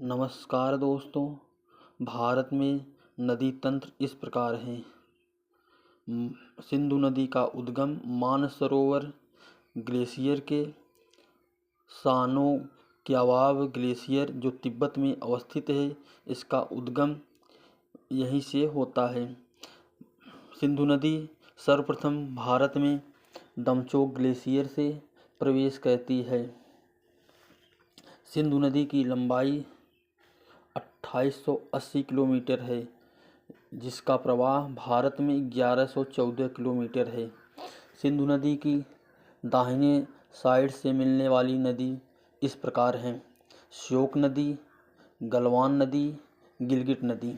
नमस्कार दोस्तों। भारत में नदी तंत्र इस प्रकार हैं। सिंधु नदी का उद्गम मानसरोवर ग्लेशियर के सानो क्यावाब ग्लेशियर जो तिब्बत में अवस्थित है, इसका उद्गम यहीं से होता है। सिंधु नदी सर्वप्रथम भारत में दमचोक ग्लेशियर से प्रवेश करती है। सिंधु नदी की लंबाई 2880 किलोमीटर है, जिसका प्रवाह भारत में 1114 किलोमीटर है। सिंधु नदी की दाहिने साइड से मिलने वाली नदी इस प्रकार हैं: श्योक नदी, गलवान नदी, गिलगित नदी।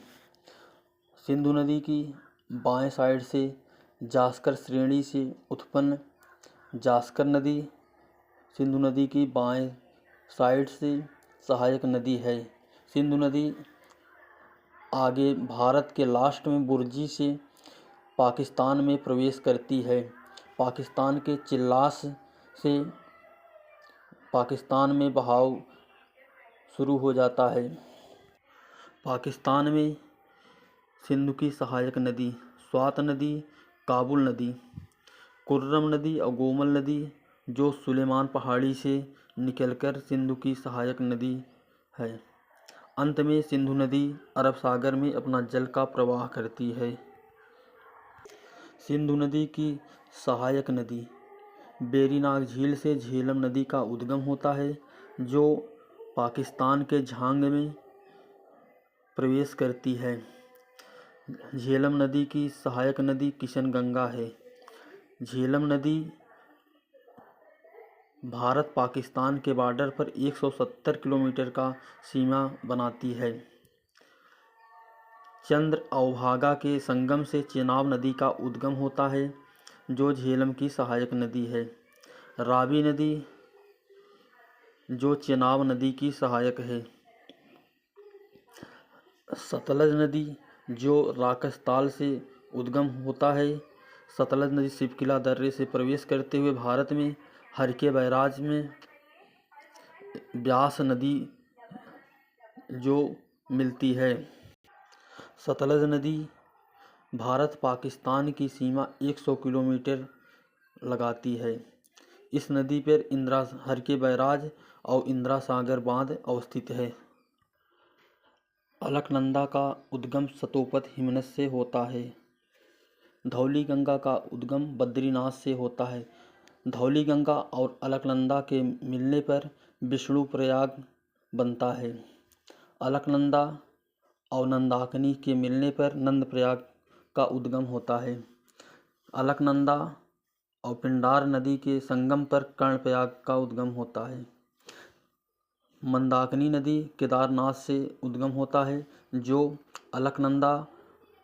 सिंधु नदी की बाएं साइड से जास्कर श्रेणी से उत्पन्न जास्कर नदी सिंधु नदी की बाएं साइड से सहायक नदी है। सिंधु नदी आगे भारत के लास्ट में बुर्जी से पाकिस्तान में प्रवेश करती है। पाकिस्तान के चिल्लास से पाकिस्तान में बहाव शुरू हो जाता है। पाकिस्तान में सिंधु की सहायक नदी स्वात नदी, काबुल नदी, कुर्रम नदी और गोमल नदी जो सुलेमान पहाड़ी से निकलकर सिंधु की सहायक नदी है। अंत में सिंधु नदी अरब सागर में अपना जल का प्रवाह करती है। सिंधु नदी की सहायक नदी वेरीनाग झील से झेलम नदी का उद्गम होता है, जो पाकिस्तान के झांग में प्रवेश करती है। झेलम नदी की सहायक नदी किशनगंगा है। झेलम नदी भारत पाकिस्तान के बॉर्डर पर 170 किलोमीटर का सीमा बनाती है। चंद्र अवभागा के संगम से चेनाब नदी का उद्गम होता है, जो झेलम की सहायक नदी है। रावी नदी जो चेनाब नदी की सहायक है। सतलज नदी जो राकसताल से उद्गम होता है। सतलज नदी शिवकिला दर्रे से प्रवेश करते हुए भारत में हरके बैराज में ब्यास नदी जो मिलती है। सतलज नदी भारत पाकिस्तान की सीमा 100 किलोमीटर लगाती है। इस नदी पर हरके बैराज और इंदिरा सागर बांध अवस्थित है। अलकनंदा का उद्गम सतोपत हिमनद से होता है। धौली गंगा का उद्गम बद्रीनाथ से होता है। धौली गंगा और अलकनंदा के मिलने पर विष्णु प्रयाग बनता है। अलकनंदा और नंदाकिनी के मिलने पर नंद प्रयाग का उद्गम होता है। अलकनंदा और पिंडार नदी के संगम पर कर्णप्रयाग का उद्गम होता है। मंदाकिनी नदी केदारनाथ से उद्गम होता है, जो अलकनंदा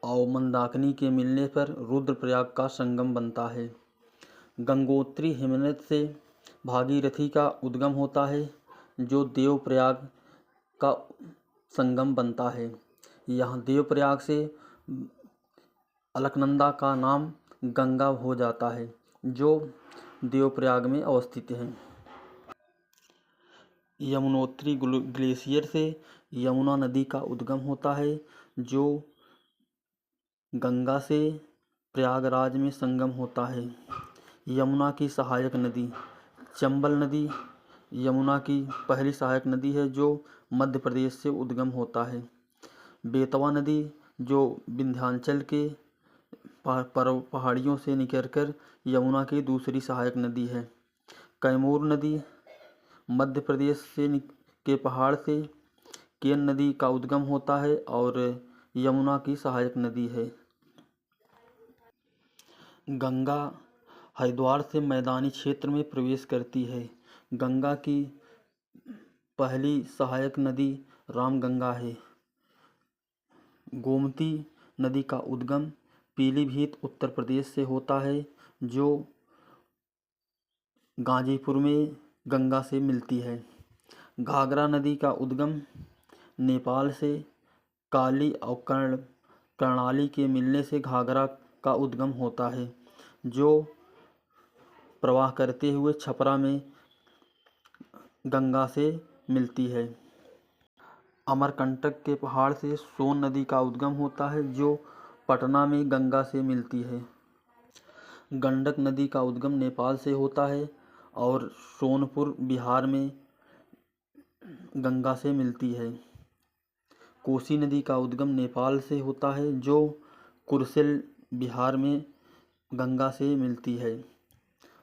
और मंदाकिनी के मिलने पर रुद्रप्रयाग का संगम बनता है। गंगोत्री हिमनद से भागीरथी का उद्गम होता है, जो देवप्रयाग का संगम बनता है। यहाँ देवप्रयाग से अलकनंदा का नाम गंगा हो जाता है, जो देवप्रयाग में अवस्थित है। यमुनोत्री ग्लेशियर से यमुना नदी का उद्गम होता है, जो गंगा से प्रयागराज में संगम होता है। यमुना की सहायक नदी चंबल नदी यमुना की पहली सहायक नदी है, जो मध्य प्रदेश से उद्गम होता है। बेतवा नदी जो विंध्याचल के पहाड़ियों से निकलकर यमुना की दूसरी सहायक नदी है। कैमूर नदी मध्य प्रदेश के पहाड़ से केन नदी का उद्गम होता है और यमुना की सहायक नदी है। गंगा हरिद्वार से मैदानी क्षेत्र में प्रवेश करती है। गंगा की पहली सहायक नदी रामगंगा है। गोमती नदी का उद्गम पीलीभीत उत्तर प्रदेश से होता है, जो गाजीपुर में गंगा से मिलती है। घाघरा नदी का उद्गम नेपाल से काली और कर्णाली के मिलने से घाघरा का उद्गम होता है, जो प्रवाह करते हुए छपरा में गंगा से मिलती है। अमरकंटक के पहाड़ से सोन नदी का उद्गम होता है जो पटना में गंगा से मिलती है। गंडक नदी का उद्गम नेपाल से होता है और सोनपुर बिहार में गंगा से मिलती है। कोसी नदी का उद्गम नेपाल से होता है जो कुर्सेल बिहार में गंगा से मिलती है।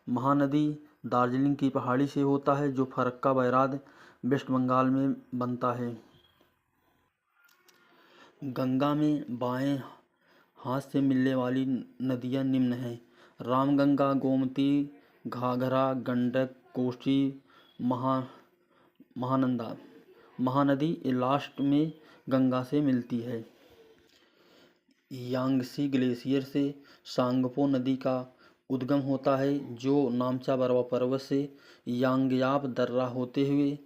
महानदी दार्जिलिंग की पहाड़ी से होता है जो फरक्का बैराज वेस्ट बंगाल में बनता है। गंगा में बाएं हाथ से मिलने वाली नदियां निम्न हैं: रामगंगा, गोमती, घाघरा, गंडक, कोसी, महानंदा। महानदी लास्ट में गंगा से मिलती है। यांगसी ग्लेशियर से सांगपो नदी का उद्गम होता है जो नामचा बरवा पर्वत से यांगयाप दर्रा होते हुए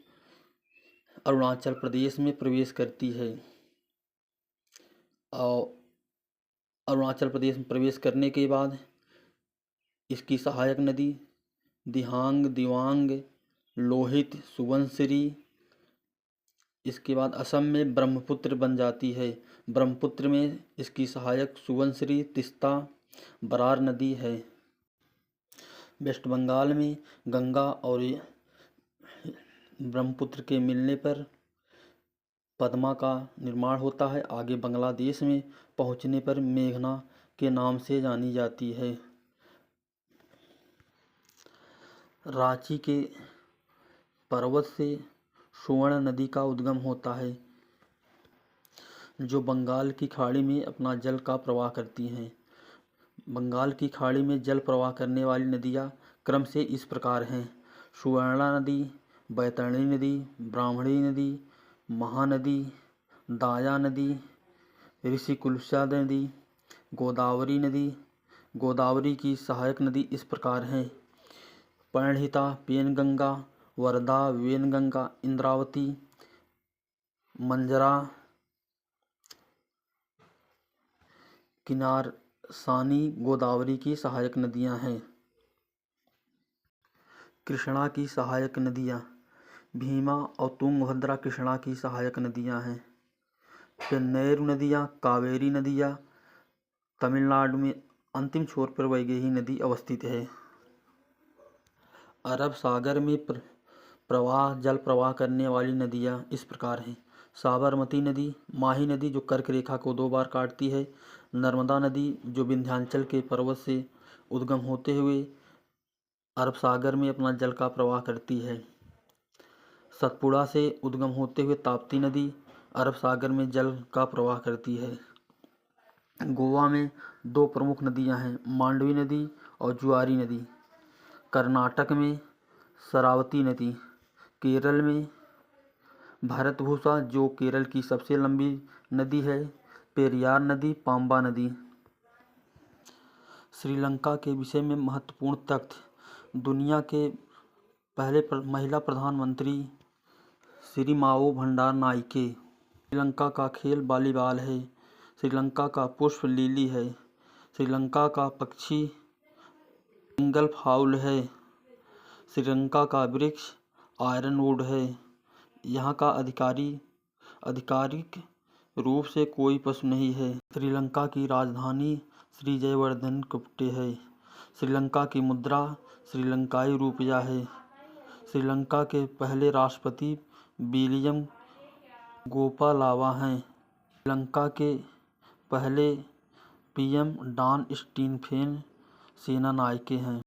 अरुणाचल प्रदेश में प्रवेश करती है और अरुणाचल प्रदेश में प्रवेश करने के बाद इसकी सहायक नदी दिहांग, दिवांग, लोहित, सुबनसिरी, इसके बाद असम में ब्रह्मपुत्र बन जाती है। ब्रह्मपुत्र में इसकी सहायक सुबनसिरी, तिस्ता, बरार नदी है। वेस्ट बंगाल में गंगा और ब्रह्मपुत्र के मिलने पर पद्मा का निर्माण होता है। आगे बांग्लादेश में पहुंचने पर मेघना के नाम से जानी जाती है। रांची के पर्वत से स्वर्ण नदी का उद्गम होता है जो बंगाल की खाड़ी में अपना जल का प्रवाह करती हैं। बंगाल की खाड़ी में जल प्रवाह करने वाली नदियाँ क्रम से इस प्रकार हैं: सुवर्णा नदी, बैतरणी नदी, ब्राह्मणी नदी, महानदी, दाया नदी, ऋषिकुल्सा नदी, गोदावरी नदी। गोदावरी की सहायक नदी इस प्रकार हैं: प्रणहिता, पेनगंगा, वरदा, वेनगंगा, इंद्रावती, मंजरा, किनारसानी गोदावरी की सहायक नदियां हैं। कृष्णा की सहायक नदियां भीमा और तुंगभद्रा कृष्णा की सहायक नदियां हैं। पेन्नेरु नदियां, कावेरी नदियां तमिलनाडु में अंतिम छोर पर वैगेही नदी अवस्थित है। अरब सागर में जल प्रवाह करने वाली नदियां इस प्रकार हैं: साबरमती नदी, माही नदी जो कर्क रेखा को 2 बार काटती है, नर्मदा नदी जो विंध्याचल के पर्वत से उद्गम होते हुए अरब सागर में अपना जल का प्रवाह करती है। सतपुड़ा से उद्गम होते हुए ताप्ती नदी अरब सागर में जल का प्रवाह करती है। गोवा में 2 प्रमुख नदियां हैं: मांडवी नदी और जुआरी नदी। कर्नाटक में शरावती नदी। केरल में भरतभूषा जो केरल की सबसे लंबी नदी है, पेरियार नदी, पाम्बा नदी। श्रीलंका के विषय में महत्वपूर्ण तथ्य: दुनिया के पहले महिला प्रधानमंत्री श्री माओ भंडार नाइके। श्रीलंका का खेल वॉलीबॉल है। श्रीलंका का पुष्प लिली है। श्रीलंका का पक्षी बेंगल फाउल है। श्रीलंका का वृक्ष आयरनवुड है। यहाँ का आधिकारिक रूप से कोई पशु नहीं है। श्रीलंका की राजधानी श्री जयवर्धनकुट्टे है। श्रीलंका की मुद्रा श्रीलंकाई रुपया है। श्रीलंका के पहले राष्ट्रपति विलियम गोपालावा हैं। श्रीलंका के पहले पीएम डॉन स्टीफेन सेनानायके हैं।